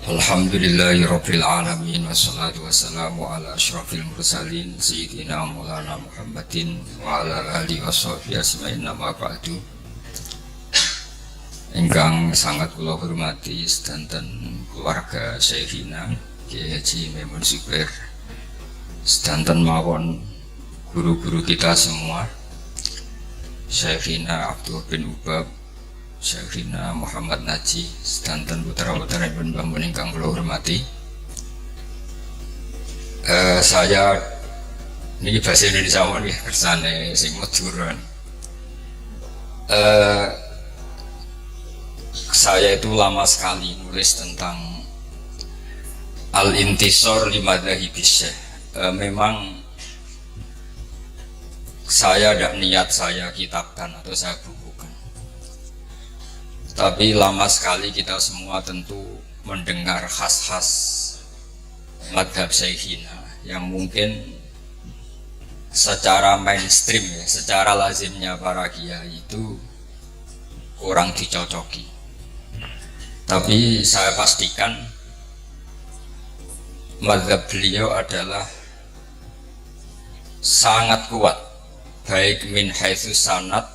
Alhamdulillahirabbil alamin wassalatu wassalamu ala asyrafil mursalin sayyidina maulana Muhammadin wa ala alihi washabbihi ajmain amma ba'du. Ingkang sangat kula hormati sedanten keluarga Syekhina Kyai Haji Maimun Zubair, sedanten mawon guru-guru kita semua, Syekhina Abdul bin Ubab, Syekhina Muhammad Naji, sedanten putra-putra ibn bangun ingkang kula hormati. Saya ini bahasa Indonesia nih kersane sing maduran. Saya itu lama sekali nulis tentang Al-Intisar li Madhahibi Syekh. Memang saya tidak niat saya kitabkan atau saya bukukan, tapi lama sekali kita semua tentu mendengar khas-khas madhab Syekhina yang mungkin secara mainstream ya, secara lazimnya para kiai itu kurang dicocoki. Tapi saya pastikan madhab beliau adalah sangat kuat, baik min haitsu sanad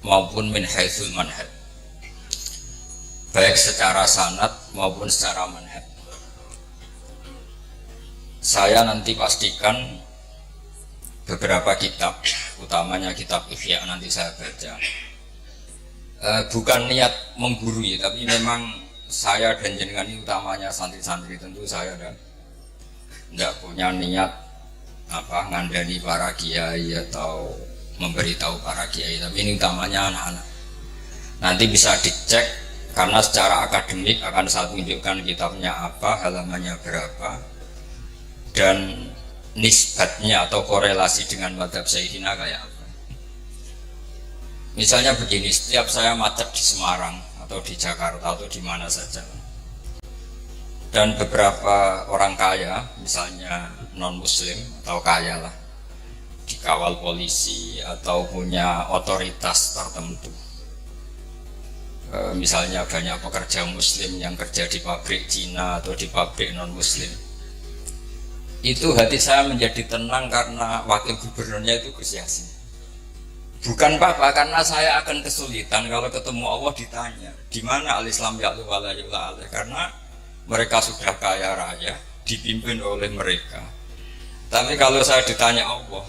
maupun min haitsul manhaj, baik secara sanad maupun secara manhaj. Saya nanti pastikan beberapa kitab, utamanya kitab Ihya nanti saya baca. Bukan niat menggurui, tapi memang saya dan jenengan ini utamanya santri-santri, tentu saya tidak punya niat ngandani para kiai atau memberitahu para kiai, tapi ini utamanya anak-anak. Nanti bisa dicek karena secara akademik akan saya tunjukkan kitabnya apa, halamannya berapa, dan nisbatnya atau korelasi dengan madhab Syekhina kayak apa. Misalnya begini, setiap saya macet di Semarang atau di Jakarta atau di mana saja, dan beberapa orang kaya, misalnya non muslim atau kaya lah, dikawal polisi atau punya otoritas tertentu, misalnya banyak pekerja muslim yang kerja di pabrik Cina atau di pabrik non muslim, itu hati saya menjadi tenang karena wakil gubernurnya itu Gus Yasin. Bukan apa-apa, karena saya akan kesulitan kalau ketemu Allah ditanya di mana al-Islam ya'lu wa la yu'la alaih, karena mereka sudah kaya raya, dipimpin oleh mereka. Tapi kalau saya ditanya Allah,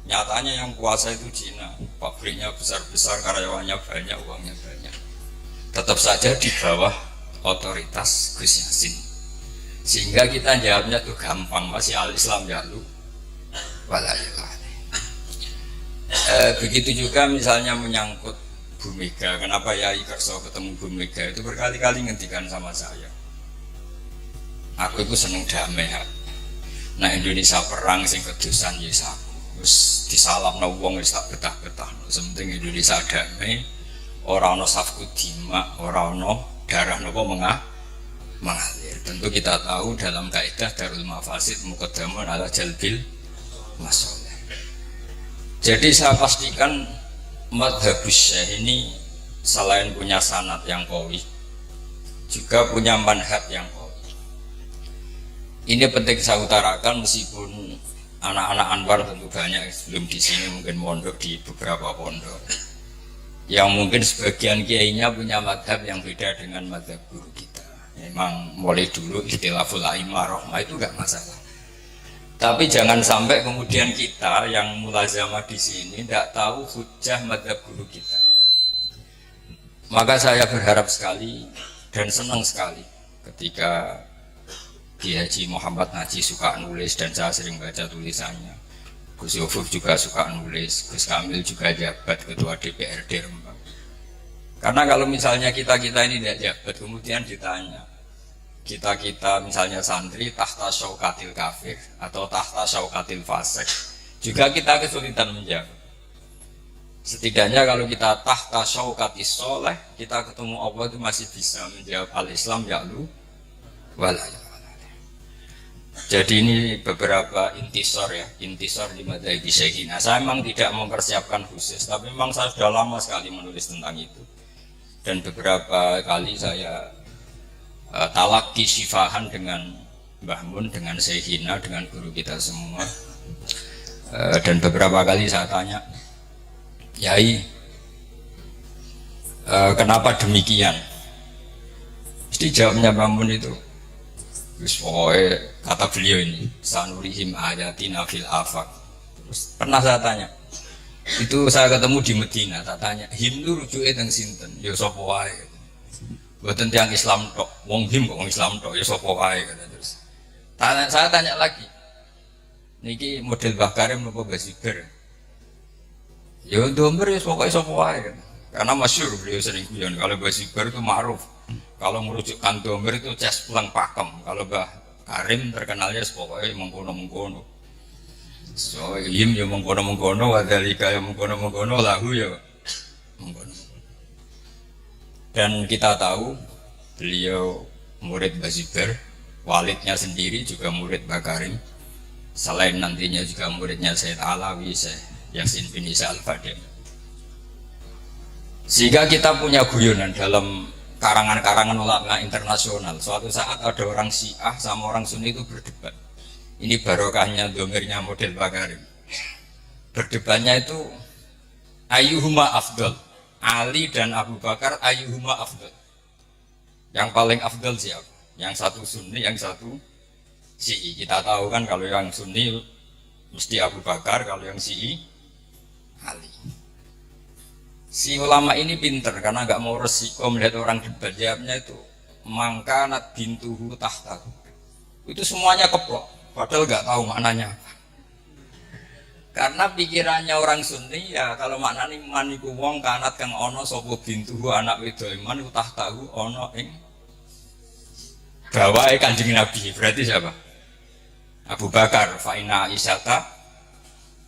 nyatanya yang kuasa itu Cina, pabriknya besar-besar, karyawannya banyak, uangnya banyak, tetap saja di bawah otoritas Gus Yasin. Sehingga kita jawabnya tuh gampang, masih al-Islam ya'lu wa la yu'la. Begitu juga misalnya menyangkut Bu Mega. Kenapa Yai Kerso ketemu Bu Mega itu berkali-kali ngendikan sama saya, aku itu seneng damai. Nah Indonesia perang sing kedusan yes aku wis disalamno wong wis tak betah-betah. Sementing Indonesia damai, ora ana safku dima, ora ana darah napa mengalir. Tentu kita tahu dalam kaidah Darul Mafasid muqaddamun ala jalbil masalih. Jadi saya pastikan madhabus Syekh ini selain punya sanad yang qawi, juga punya manhaj yang qawi. Ini penting saya utarakan, meskipun anak-anak Anwar tentu banyak sebelum di sini mungkin mondok di beberapa pondok, yang mungkin sebagian kiainya punya madhab yang beda dengan madhab guru kita. Memang mulai dulu ikhtilaful a'immah rahmah itu gak masalah. Tapi jangan sampai kemudian kita yang mulazamah di sini tidak tahu hujjah madhab guru kita. Maka saya berharap sekali dan senang sekali ketika Kyai Haji Muhammad Naji suka nulis dan saya sering baca tulisannya. Gus Yofuf juga suka nulis, Gus Kamil juga jabat ketua DPRD Rembang. Karena kalau misalnya kita-kita ini tidak jabat, kemudian ditanya, kita misalnya santri tahta syaukatil kafir atau tahta syaukatil fasik, juga kita kesulitan menjawab. Setidaknya kalau kita tahta syaukatis soleh, kita ketemu Allah itu masih bisa menjawab al-Islam ya'lu wa la yu'la. Jadi ini beberapa intisar ya, intisar di madhabi Syekhina. Saya memang tidak mempersiapkan khusus, tapi memang saya sudah lama sekali menulis tentang itu. Dan beberapa kali saya talaki sifahan dengan Mbah Mun, dengan Syekhina, dengan guru kita semua. Dan beberapa kali saya tanya, Yai, kenapa demikian? Mesti jawabnya Mbah Mun itu, kata beliau ini, sanurihim ayatina fil afaq. Terus pernah saya tanya, itu saya ketemu di Medina, tak tanya, him itu rujuknya teng sinten? Ya sapa wae. Mboten tiyang Islam tok, wong him kok wong Islam tok, ya sapa wae kata terus. Saya tanya lagi, niki model Mbah Karim napa Basiber? Ya domber ya pokoke sapa wae kan. Karena masyhur beliau sering guyon kalau Basiber itu ma'ruf. Kalau merujukkan domber itu ces pulang pakem. Kalau Mbah Karim terkenalnya pokoknya mengkono-mengkono. So him ya mengkono-mengkono, wadhalika ya mengkono-mengkono, lahu ya mengkono. Dan kita tahu beliau murid Basiber, walidnya sendiri juga murid Mbah Karim. Selain nantinya juga muridnya Sayyid Alawi, Syekh Yasin bin Isa Al-Fadil. Sehingga kita punya guyonan dalam karangan-karangan ulama internasional. Suatu saat ada orang Syiah sama orang Sunni itu berdebat. Ini barokahnya domirnya model Mbah Karim. Berdebatnya itu ayyuhuma afdal, Ali dan Abu Bakar ayyuhuma afdal. Yang paling afdal siapa? Yang satu Sunni, yang satu Syi'i. Kita tahu kan kalau yang Sunni mesti Abu Bakar, kalau yang Syi'i Ali. Si ulama ini pinter karena nggak mau resiko melihat orang debat. Jawabnya itu mangkanat bintuhu tahtahu. Itu semuanya keplok. Padahal nggak tahu maknanya apa. Karena pikirannya orang Sunni ya kalau maknanya maniku wong kanat kang ono sopo bintuhu anak wedo iman utah tahu ono ing bawae Kanjeng Nabi. Berarti siapa? Abu Bakar fa inna isyata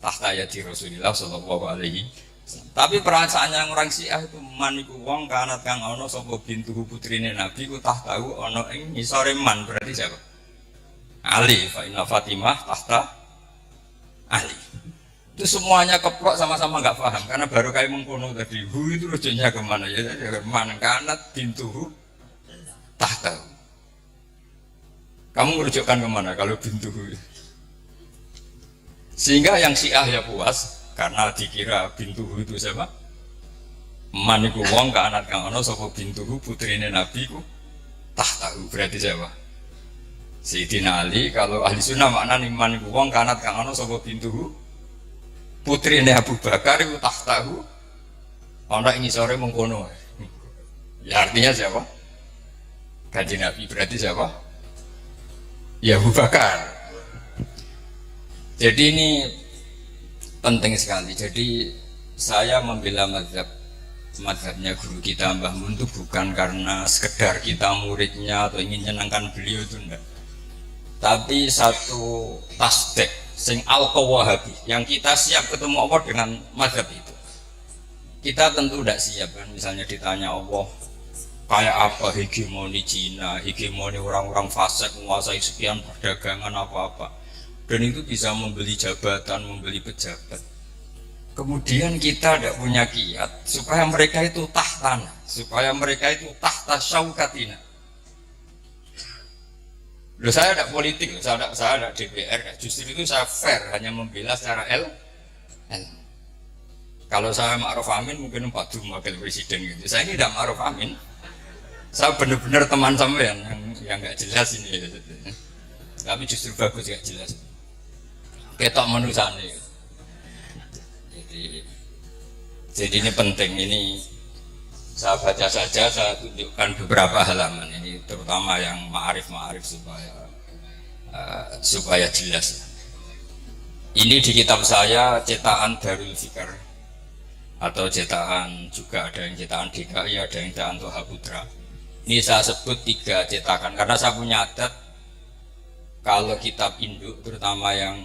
tahta yadi Rasulillah sallallahu alaihi. Tapi perasaannya orang Syiah itu maniku wong kanat kang ono sopo bintuhu putrine Nabi utah tahu ono ing ngisore man. Berarti siapa? Ali, fa inna Fatimah tahta Ali. Itu semuanya keplok sama-sama nggak paham karena baru kayak mengkono tadi. Hu itu rujuknya kemana ya? Man kanat bintuhu tahta. Kamu merujukkan kemana kalau bintuhu? Sehingga yang Syiah ya puas karena dikira bintuhu itu siapa? Maniku wong kanat kang ono sapa bintuhu putrine Nabi ku tahtahu. Berarti siapa? Sayyidina Ali. Kalau ahli sunnah makna maniku wong kanat kang ono sapa bintuhu putrine Abu Bakar ku tahtahu ono ing sore mengkono. Ya artinya siapa? Kanjeng Nabi. Berarti siapa? Ya Abu Bakar. Jadi ini penting sekali. Jadi saya membela mazhabnya guru kita Mbah Mun itu bukan karena sekedar kita muridnya atau ingin menyenangkan beliau, itu enggak. Tapi satu tasdek sing al-qawahabi yang kita siap ketemu Allah dengan mazhab itu. Kita tentu tidak siap kan, misalnya ditanya Allah kayak apa hegemoni Cina, hegemoni orang-orang fasik menguasai sekian perdagangan apa-apa, dan itu bisa membeli jabatan, membeli pejabat. Kemudian kita tidak punya kiat supaya mereka itu tahtana, supaya mereka itu tahta syaukatina. Loh, saya tidak politik, saya tidak DPR, justru itu saya fair, hanya membela secara L. Kalau saya Ma'ruf Amin mungkin Pak Dum wakil presiden gitu. Saya ini tidak Ma'ruf Amin. Saya benar-benar teman sampean yang nggak jelas ini. Tapi justru bagus nggak jelas. Ketok manusane. Jadi ini penting, ini saya baca saja, saya tunjukkan beberapa halaman ini, terutama yang ma'arif supaya jelas. Ini di kitab saya cetakan Darul Fikr atau cetakan juga ada yang cetakan DKI, ada yang cetakan Toha Putra. Ini saya sebut 3 cetakan karena saya punya adat kalau kitab induk terutama yang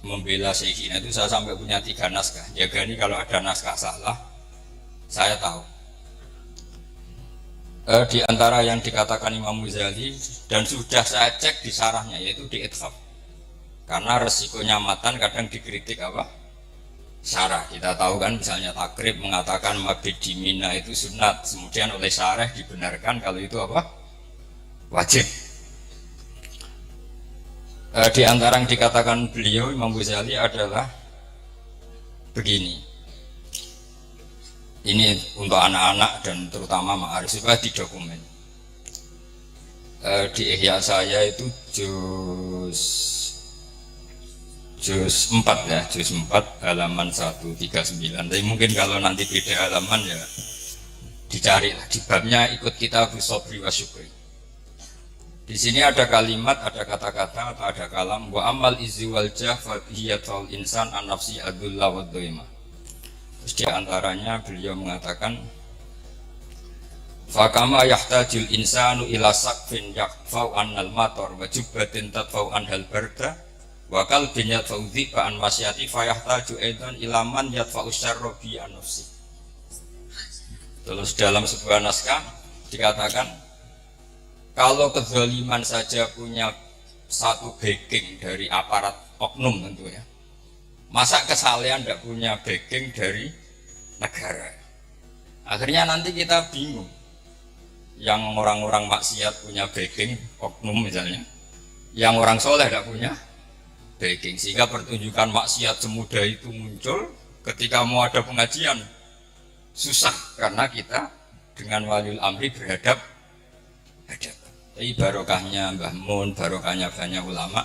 membela Syekhina itu saya sampai punya 3 naskah. Jaga ini kalau ada naskah salah saya tahu. Di antara yang dikatakan Imam Ghazali dan sudah saya cek di sarahnya yaitu di Ithaf. Karena resikonya matan kadang dikritik apa? Syarah. Kita tahu kan misalnya Takrib mengatakan mabid dimina itu sunat, kemudian oleh syarah dibenarkan kalau itu apa? wajib. Di antara yang dikatakan beliau Imam Ghazali adalah begini. Ini untuk anak-anak dan terutama ma'arif supaya di dokumen. Di Ihya saya itu juz 4 ya, juz 4 halaman 139. Tapi mungkin kalau nanti beda halaman ya dicari lah. Di babnya ikut kitab Sobri wa Syukri. Di sini ada kalimat, ada kata-kata atau ada kalam wa amal izi wal jah fa hiyatul insan an nafsi adulla wa dhaima. Terus di antaranya beliau mengatakan fa kama yahtajul insanu ila saqfin yakfau annal matar wa jubbatin tatfau anhal barda wa qalbin yatfau dhiba an masyati fa yahtaju aidan ila man yatfau syarra bi an nafsi. Terus dalam sebuah naskah dikatakan kalau kezaliman saja punya satu backing dari aparat oknum tentu ya. Masa kesalahan tidak punya backing dari negara? Akhirnya nanti kita bingung. Yang orang-orang maksiat punya backing oknum misalnya, yang orang soleh tidak punya backing. Sehingga pertunjukan maksiat semudah itu muncul ketika mau ada pengajian susah karena kita dengan waliul amri berhadapan. Tapi barokahnya Mbah Mun, barokahnya banyak ulama,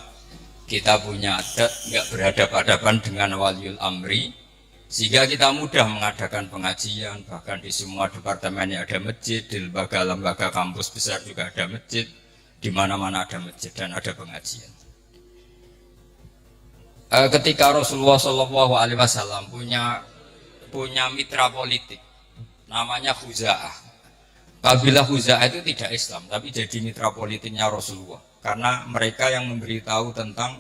kita punya adat nggak berhadapan-hadapan dengan waliul amri, sehingga kita mudah mengadakan pengajian. Bahkan di semua departemennya ada masjid, di lembaga-lembaga kampus besar juga ada masjid, di mana-mana ada masjid dan ada pengajian. Ketika Rasulullah SAW punya mitra politik, namanya Khuza'ah. Kabilah Khuza'ah itu tidak Islam, tapi jadi mitra politiknya Rasulullah. Karena mereka yang memberitahu tentang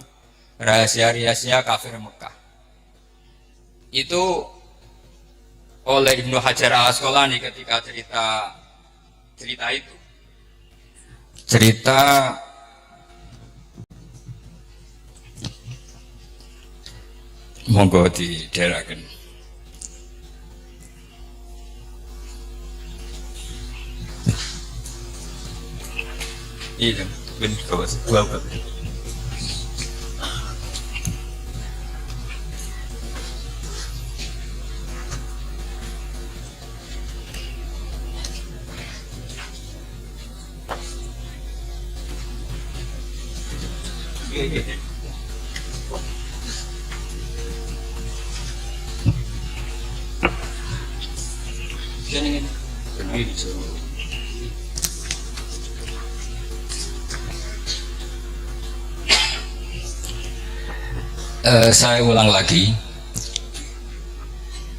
rahasia-rahasia kafir Mekah. Itu oleh Ibnu Hajar al-Asqalani ketika cerita itu. Cerita monggo di daerahkan. Iya, benar kawas. Welcome. Iya. Jangan ini. Saya ulang lagi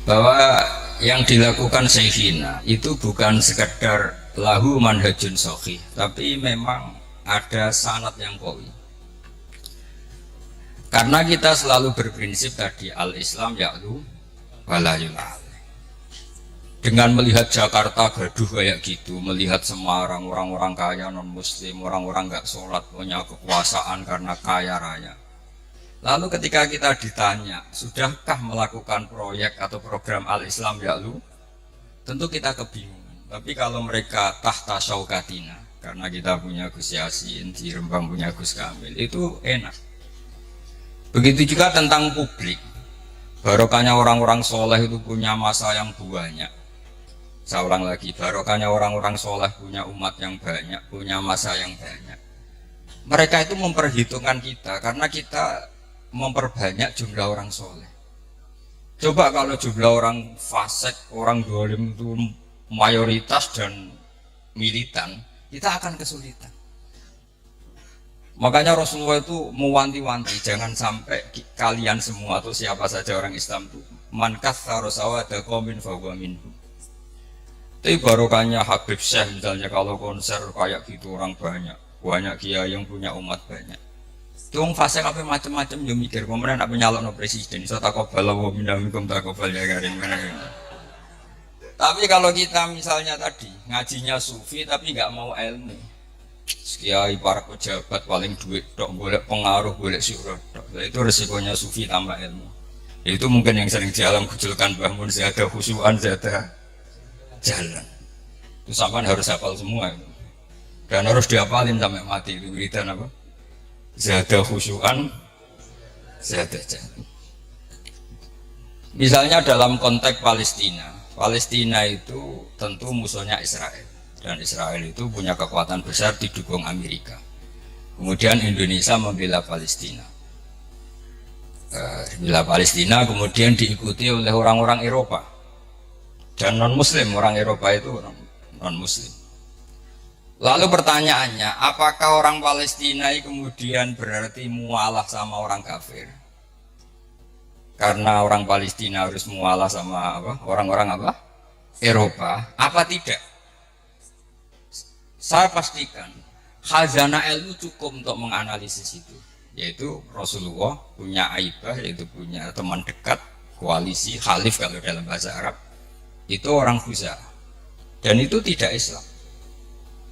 bahwa yang dilakukan Syekhina itu bukan sekedar lahu manhajun sahih, tapi memang ada sanad yang qawi. Karena kita selalu berprinsip tadi al-Islam ya'lu wala yul'al. Dengan melihat Jakarta gaduh kayak gitu, melihat Semarang orang-orang kaya non muslim, orang-orang nggak sholat punya kekuasaan karena kaya raya. Lalu ketika kita ditanya, sudahkah melakukan proyek atau program Al-Islam Ya'lu? Tentu kita kebingungan. Tapi kalau mereka tahta syaukatina, karena kita punya Gus Yasin, di Rembang punya Gus Kamil, itu enak. Begitu juga tentang publik. Barokahnya orang-orang soleh itu punya masa yang banyak. Saya ulang lagi, barokahnya orang-orang soleh punya umat yang banyak, punya masa yang banyak. Mereka itu memperhitungkan kita, karena kita memperbanyak jumlah orang soleh. Coba kalau jumlah orang fasik, orang dolim itu mayoritas dan militan, kita akan kesulitan. Makanya Rasulullah itu mewanti-wanti, jangan sampai kalian semua atau siapa saja orang Islam itu man katsara sawada qaumin fahuwa minhum. Tapi barokahnya Habib Syekh misalnya, kalau konser kayak gitu orang banyak kiai yang punya umat banyak. Tung fase apa macam-macam yo mikir kemudian apa nyalon presiden iso takobal wa minamikum takobal ya karim. Tapi kalau kita misalnya tadi ngajinya sufi tapi nggak mau ilmu, kiai para pejabat paling duit dok, boleh pengaruh, boleh syuhrat dok, itu resikonya sufi tambah ilmu. Itu mungkin yang sering jalan kuculkan bangun zada khusyuan zada jalan. Itu sampean harus hafal semua itu. Dan harus dihafalin sampai mati itu wiridan apa? Zada khusyu'an zada jahlan. Misalnya dalam konteks Palestina, Palestina itu tentu musuhnya Israel, dan Israel itu punya kekuatan besar didukung Amerika. Kemudian Indonesia membela Palestina, membela Palestina kemudian diikuti oleh orang-orang Eropa dan non Muslim. Orang Eropa itu non Muslim. Lalu pertanyaannya, apakah orang Palestina kemudian berarti mualah sama orang kafir? Karena orang Palestina harus mualah sama apa? Orang-orang apa? Eropa. Apa tidak? Saya pastikan khazanah ilmu cukup untuk menganalisis itu. Yaitu Rasulullah punya aibah, yaitu punya teman dekat, koalisi, khalif kalau dalam bahasa Arab. Itu orang Khuza'ah. Dan itu tidak Islam.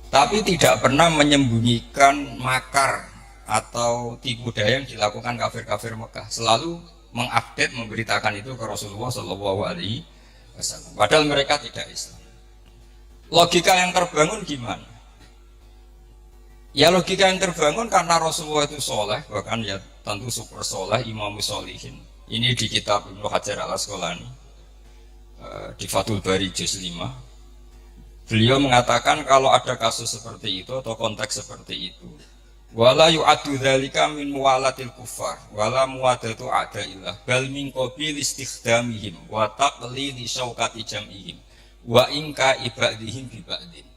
Tapi tidak pernah menyembunyikan makar atau tipu daya yang dilakukan kafir-kafir Mekah. Selalu mengupdate, memberitakan itu ke Rasulullah SAW. Padahal mereka tidak Islam. Logika yang terbangun gimana? Ya logika yang terbangun karena Rasulullah itu soleh, bahkan ya tentu super soleh, imamus solihin. Ini di kitab Ibnu Hajar al-Asqalani, di Fathul Bari juz 5. Beliau mengatakan kalau ada kasus seperti itu atau konteks seperti itu, wala yu'addu dzalika min muwalatil kufar wala muwadatu a'daillah bal min qabil istikhdamihim wa taqlili syaukati jam'ihim wa inka ibadihim bi ba'din.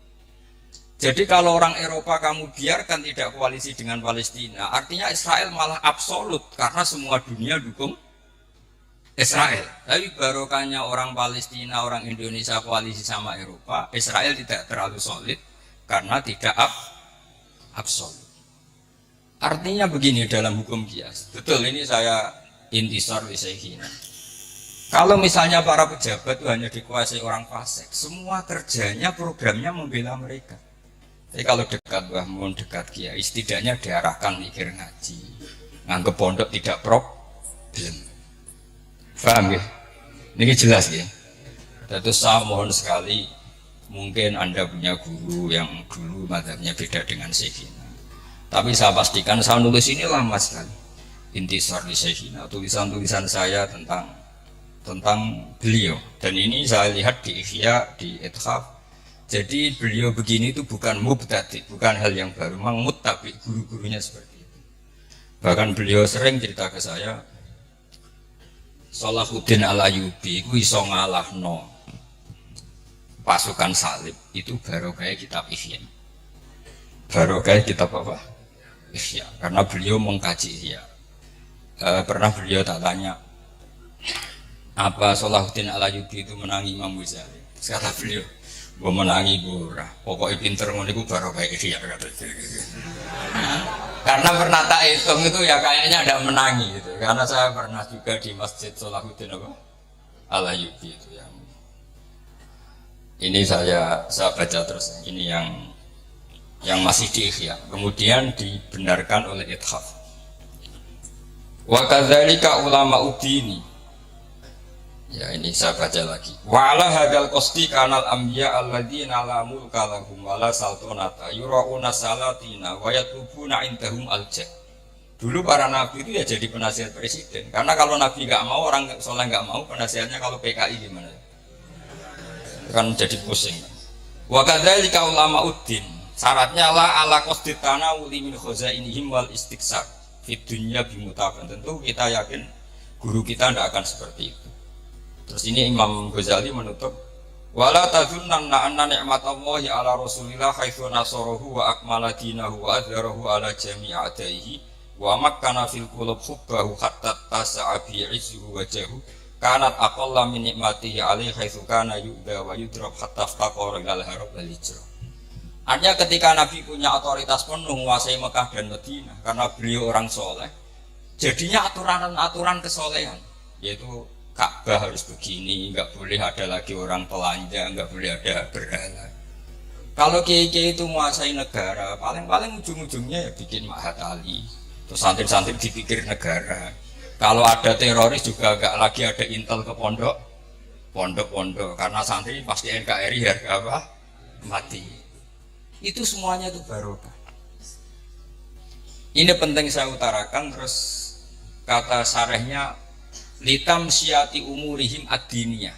Jadi kalau orang Eropa kamu biarkan tidak koalisi dengan Palestina, artinya Israel malah absolut karena semua dunia dukung Israel. Tapi barokahnya orang Palestina, orang Indonesia koalisi sama Eropa, Israel tidak terlalu solid karena tidak absolut. Artinya begini dalam hukum qiyas. Betul, ini saya intisar li syekhina. Kalau misalnya para pejabat itu hanya dikuasai orang fasik, semua kerjanya, programnya membela mereka. Tapi kalau dekat Mbah dekat kiai, setidaknya diarahkan mikir ngaji, nganggep pondok tidak problem. Paham ya? Ini jelas ya. Terus saya mohon sekali, mungkin Anda punya guru yang dulu mazhabnya beda dengan Syekhina. Tapi saya pastikan saya nulis ini lama sekali. Intisar di Syekhina, tulisan-tulisan saya tentang beliau. Dan ini saya lihat di Ihya, di Ithaf. Jadi beliau begini itu bukan mubtadi, bukan hal yang baru. Memang muttabi, guru-gurunya seperti itu. Bahkan beliau sering cerita ke saya, Salahuddin al-Ayyubi itu iso ngalahno pasukan salib itu baru kayak kitab Ihya. Baru kayak kitab apa? Ihya. Karena beliau mengkaji Ihya. Pernah beliau tak tanya, apa Salahuddin al-Ayyubi itu menangi Imam Ghazali? Kata beliau, gua menangi gurah. Pokoknya pinter ngono iku baru kayak Ihya kata. Karena pernah tak hitung itu ya kayaknya ada menangi gitu. Karena saya pernah juga di Masjid Salahuddin al-Ayyubi itu yang ini saya baca terus. Ini yang masih di Ihya. Kemudian dibenarkan oleh Ithaf. Wa kadzalika ulama udini. Ya ini saya baca lagi. Wa ala hadzal qasti kanal anbiya alladzina la mulka lahum wa la sultanata yurauna salatina wa yatlubuna indahum al-jah. Dulu para nabi itu ya jadi penasihat presiden. Karena kalau nabi enggak mau, orang soleh enggak mau, penasihatnya kalau PKI gimana? Kan jadi pusing. Wa kadzalika ulama uddin. Syaratnya la ala qasti tanawuli min khazainihim wal istiqsar fid dunya bimutaban. Tentu kita yakin guru kita tidak akan seperti itu. Terus ini Imam Ghazali menutup, wala tadzunnanna anna ni'matallahi ala Rasulillah haitsu nasarahu wa akmala dinahu wa adzharahu ala jami'i a'daihi wa makkana fil qulub hubbahu hatta tasa'a bi 'izzuhu wa jahu kanat aqalla min ni'matihi alaihi haitsu kana yu'da wa yudrab hatta faqara ilal harab wal hijrah. Artinya ketika Nabi punya otoritas penuh menguasai Mekah dan Madinah karena beliau orang soleh, jadinya aturan-aturan kesolehan, yaitu Ka'bah harus begini, nggak boleh ada lagi orang telanjang, nggak boleh ada berhala. Kalau kiai-kiai itu menguasai negara, paling-paling ujung-ujungnya ya bikin Mahat Ali, terus santri-santri dipikir negara. Kalau ada teroris juga nggak lagi ada intel ke pondok, karena santri pasti NKRI harga apa? Mati. itu semuanya itu barokah. Ini penting saya utarakan. Terus kata syarahnya litam syiati umurihim ad-diniyah.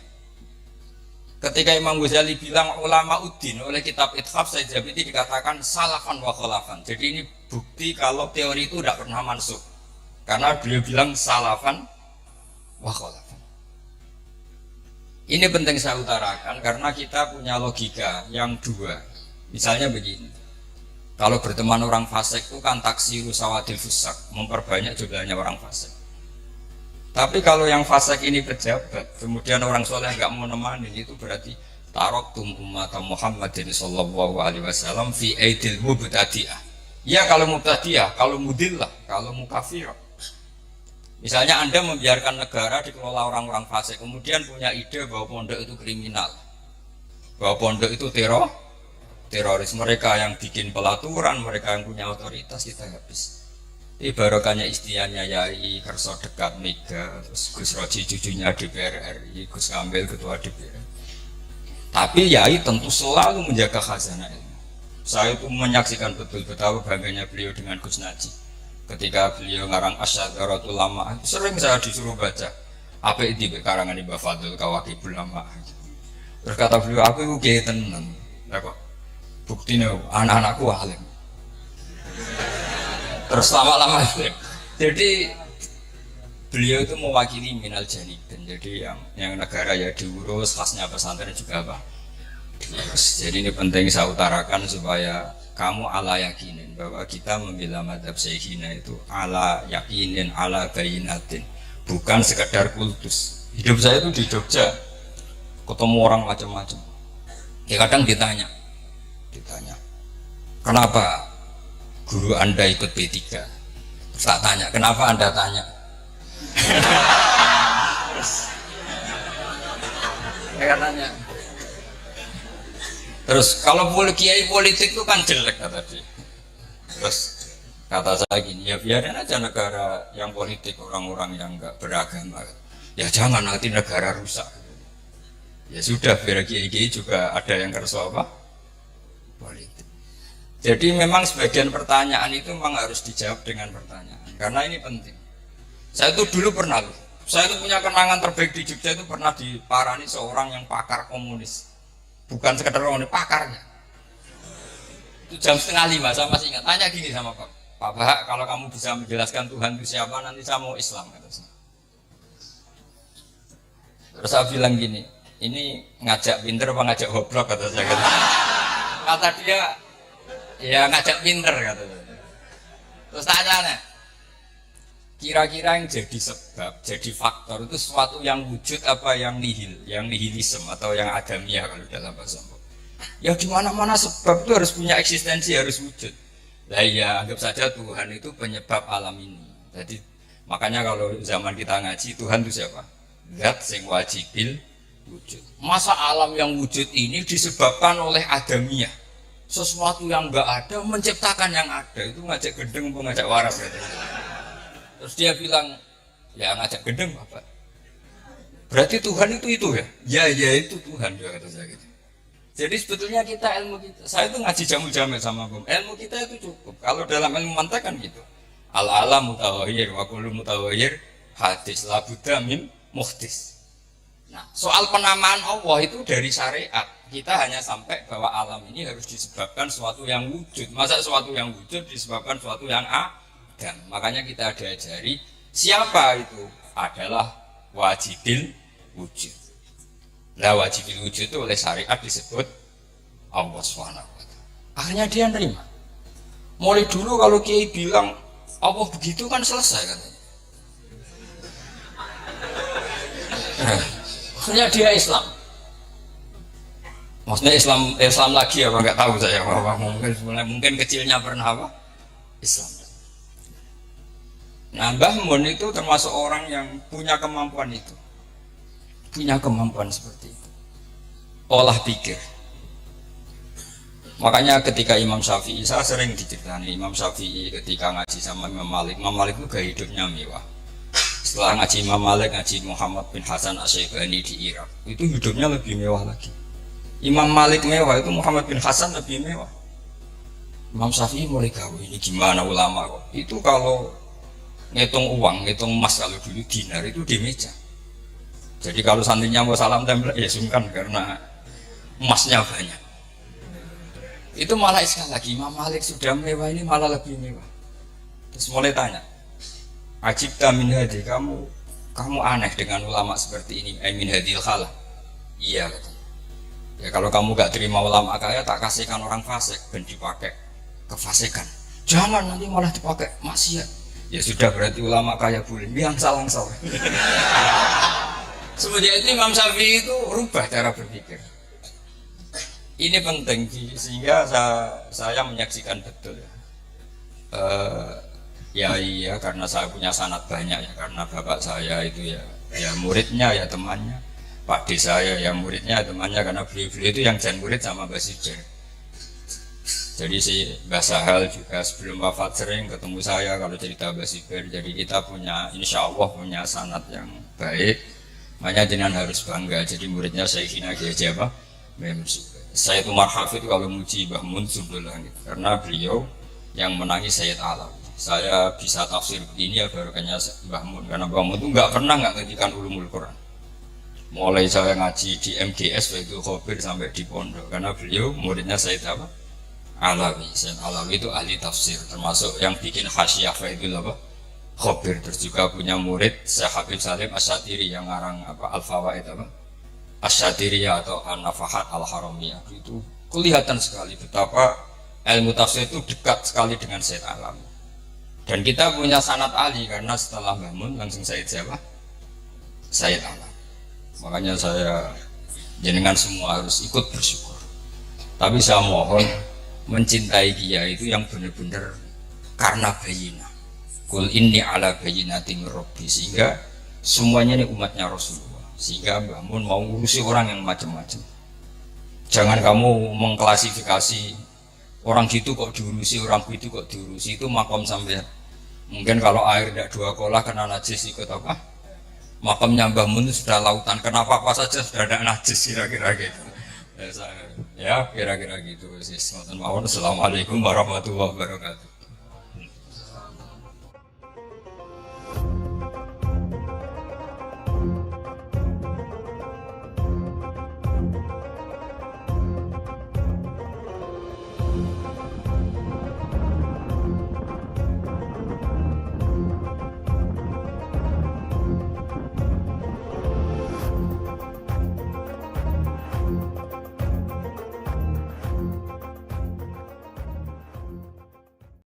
Ketika Imam Ghazali bilang ulama uddin oleh kitab Ithaf Said Zabidi dikatakan salafan wa khalafan. Jadi ini bukti kalau teori itu tidak pernah mansuh. Karena beliau bilang salafan wa khalafan. Ini penting saya utarakan karena kita punya logika yang dua. Misalnya begini. Kalau berteman orang fasik itu kan taksiru sawadil fusak, memperbanyak jumlahnya orang fasik. Tapi kalau yang fasik ini pejabat, kemudian orang soleh nggak mau nemanin, itu berarti taraktum ummata Muhammadin sallallahu alaihi wasallam fi aidil mubtadi'ah. Ya kalau mubtadi'ah, kalau mudillah, kalau mukafirah. Misalnya Anda membiarkan negara dikelola orang-orang fasik, kemudian punya ide bahwa pondok itu kriminal, bahwa pondok itu teroris, mereka yang bikin pelaturan, mereka yang punya otoritas, kita habis. Ini barokahnya istiannya Yai Kerso dekat Mega, terus Gus Roji cucunya DPR RI, Gus Kamil ketua DPR. Tapi Yai tentu selalu menjaga khazanah ilmu. Saya itu menyaksikan betul betapa bangganya beliau dengan Gus Naji. Ketika beliau ngarang Asyadaratul Lama, sering saya disuruh baca apa itu karangan Mbah Fadul Kawakibul Lama. Terus kata beliau, aku itu gaya tenan. Kok buktinya anak-anakku alim. Terus lama-lama jadi beliau itu mewakili minal janibin. Jadi yang negara ya diurus, khasnya pesantren juga apa diurus. Jadi ini penting saya utarakan supaya kamu ala yakinin bahwa kita membela madhab Syekhina itu ala yakinin, ala bayinatin, bukan sekedar kultus. Hidup saya itu di Jogja ketemu orang macam-macam. Ya kadang ditanya, kenapa guru Anda ikut P3? Terus tak tanya, kenapa Anda tanya? Ya katanya. Terus kalau kiai politik itu kan jelek kata dia. Terus kata saya gini, ya biarin aja negara yang politik orang-orang yang enggak beragama. Ya jangan nanti negara rusak. Ya sudah, biar kiai-kiai juga ada yang kerso apa? Politik. Jadi memang sebagian pertanyaan itu memang harus dijawab dengan pertanyaan. Karena ini penting. Saya itu dulu pernah, saya itu punya kenangan terbaik di Jogja itu pernah diparani seorang yang pakar komunis. Bukan sekedar komunis, pakarnya. Itu jam 4:30, saya masih ingat. Tanya gini sama Pak Bahak, kalau kamu bisa menjelaskan Tuhan itu siapa, nanti saya mau Islam. Terus saya bilang gini, ini ngajak pinter apa ngajak goblok kata saya. Kata dia, ya ngajak pinter kata saya. Terus tanya, kira-kira yang jadi sebab, jadi faktor itu sesuatu yang wujud apa yang nihil, yang nihilisme atau yang adamiah kalau dalam bahasa. Ya di mana-mana sebab itu harus punya eksistensi, harus wujud. Lah ya anggap saja Tuhan itu penyebab alam ini. Jadi makanya kalau zaman kita ngaji Tuhan itu siapa? Zat sing wajibil wujud. Masa alam yang wujud ini disebabkan oleh adamiah? Sesuatu yang enggak ada menciptakan yang ada. Itu ngajak gendeng apa ngajak waras gitu. Terus dia bilang, ya ngajak gendeng Bapak. Berarti Tuhan itu ya? Ya itu Tuhan dia kata saya gitu. Jadi sebetulnya kita ilmu kita, saya itu ngaji jamul-jamil sama Bum. Ilmu kita itu cukup. Kalau dalam ilmu mantek kan gitu. Al-alam mutawahhir wa kullu mutawahhir hadis la budda min muhdis. Nah, soal penamaan Allah itu dari syariat. Kita hanya sampai bahwa alam ini harus disebabkan sesuatu yang wujud. Masa sesuatu yang wujud disebabkan sesuatu yang ada. Makanya kita diajari siapa itu adalah wajibil wujud. Lah wajibil wujud itu oleh syariat disebut Allah SWT. Akhirnya dia nerima. Mulai dulu kalau kiai bilang Allah begitu kan selesai katanya. Akhirnya dia Islam. Maksudnya Islam lagi apa nggak tahu saya. Mungkin kecilnya pernah apa? Islam. Nah, Mbah Mun itu termasuk orang yang punya kemampuan itu. Punya kemampuan seperti itu. Olah pikir. Makanya ketika Imam Syafi'i, saya sering diceritani Imam Syafi'i ketika ngaji sama Imam Malik itu gaya hidupnya mewah. Setelah ngaji Imam Malik, ngaji Muhammad bin Hasan Asy-Syaibani di Irak, itu hidupnya lebih mewah lagi. Imam Malik mewah, itu Muhammad bin Hasan lebih mewah. Imam Syafi'i mulai gawe ini gimana ulama kok. Itu kalau ngitung uang, ngitung emas kalau dulu dinar itu di meja. Jadi kalau santrinya mau salam tempel ya sungkan karena emasnya banyak. Itu malah sekali lagi Imam Malik sudah mewah ini malah lebih mewah. Terus mulai tanya, Ajibta min hadi, kamu aneh dengan ulama seperti ini, min hadil khalah. Iya katanya. Ya kalau kamu gak terima ulama kaya tak kasihkan orang fasik dan dipakai kefasikan. Jangan nanti malah dipakai maksiat. Ya sudah berarti ulama kaya boleh langsal. Semenjak itu Imam Syafi'i itu rubah cara berpikir. Ini penting sehingga saya menyaksikan betul ya. Iya karena saya punya sanad banyak ya, karena bapak saya itu ya muridnya ya temannya, Pak D saya ya muridnya temannya, karena beliau itu yang jan murid sama Mbah Sijer. Jadi si Mbah Sahal juga sebelum wafat sering ketemu saya kalau cerita Mbah Sijer. Jadi kita punya insya Allah punya sanad yang baik. Makanya jenengan harus bangga jadi muridnya Syekhina Kiai apa? Saya Umar Hafid kalau muji Mbah Mun Subdul Langit karena beliau yang menangi Sayyid Alawi. Saya bisa tafsir begini ya barokahnya Mbah Mun, karena Mbah Mun itu nggak pernah nggak ngertikan ulumul Quran. Mulai saya ngaji di MGS itu Khobir sampai di pondok karena beliau muridnya Sayyid apa? Alawi. Sayyid Alawi itu ahli tafsir, termasuk yang bikin Hasyiah Faidul apa? Khobir. Terus juga punya murid Syekh Habib Salim Asyatiri yang ngarang apa Al-Fawaid apa? Asyatiriya atau An-Nafahat Al-Haramiyah. Itu kelihatan sekali betapa ilmu tafsir itu dekat sekali dengan Sayyid Alawi. Dan kita punya sanad ahli karena setelah Mbah Mun langsung Sayyid siapa? Sayyid Alawi. Makanya saya jenengan semua harus ikut bersyukur. Tapi saya mohon mencintai dia itu yang benar-benar karena bayina. Kul inni ala bayinati min rabbi, sehingga semuanya ini umatnya Rasulullah. Sehingga Mbah Mun mau ngurusi orang yang macam-macam. Jangan kamu mengklasifikasi orang gitu kok diurusi, orang gitu kok diurusi, itu makom sampai. Mungkin kalau air tidak dua kolah kena najis ikut apa? Makamnya Mbah Mun sudah lautan, kenapa apa saja sudah ada najis kira-kira gitu. Ya kira-kira gitu. Assalamualaikum warahmatullahi wabarakatuh.